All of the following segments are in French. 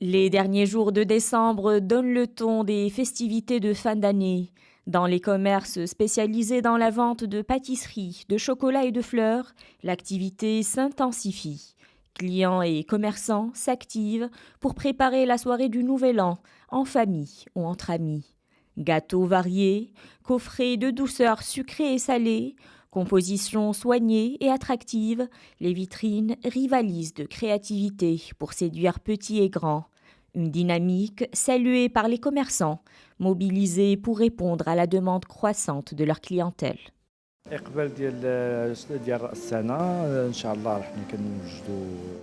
Les derniers jours de décembre donnent le ton des festivités de fin d'année. Dans les commerces spécialisés dans la vente de pâtisseries, de chocolat et de fleurs, l'activité s'intensifie. Clients et commerçants s'activent pour préparer la soirée du Nouvel An, en famille ou entre amis. Gâteaux variés, coffrets de douceurs sucrées et salées, compositions soignées et attractives, les vitrines rivalisent de créativité pour séduire petits et grands. Une dynamique saluée par les commerçants, mobilisés pour répondre à la demande croissante de leur clientèle.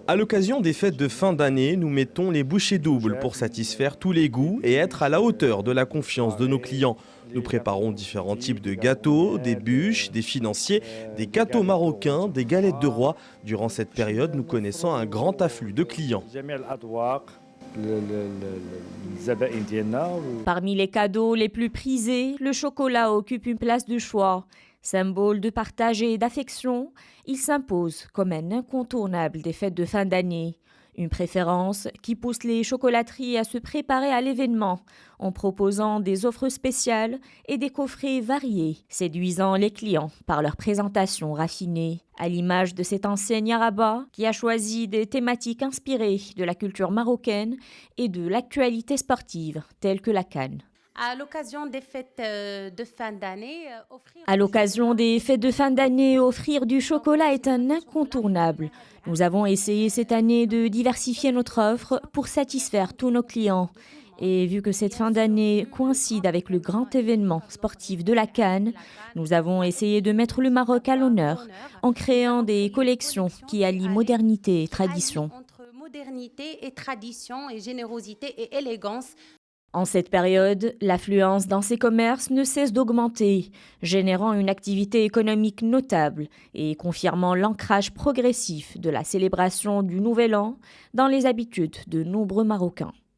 À l'occasion des fêtes de fin d'année, nous mettons les bouchées doubles pour satisfaire tous les goûts et être à la hauteur de la confiance de nos clients. Nous préparons différents types de gâteaux, des bûches, des financiers, des gâteaux marocains, des galettes de roi. Durant cette période, nous connaissons un grand afflux de clients. Parmi les cadeaux les plus prisés, le chocolat occupe une place de choix. Symbole de partage et d'affection, il s'impose comme un incontournable des fêtes de fin d'année. Une préférence qui pousse les chocolateries à se préparer à l'événement en proposant des offres spéciales et des coffrets variés, séduisant les clients par leur présentation raffinée. À l'image de cette enseigne Araba qui a choisi des thématiques inspirées de la culture marocaine et de l'actualité sportive telle que la CAN. À l'occasion des fêtes de fin d'année, offrir du chocolat est un incontournable. Nous avons essayé cette année de diversifier notre offre pour satisfaire tous nos clients. Et vu que cette fin d'année coïncide avec le grand événement sportif de la CAN, nous avons essayé de mettre le Maroc à l'honneur en créant des collections qui allient modernité et tradition. Entre modernité et tradition et générosité et élégance. En cette période, l'affluence dans ces commerces ne cesse d'augmenter, générant une activité économique notable et confirmant l'ancrage progressif de la célébration du Nouvel An dans les habitudes de nombreux Marocains.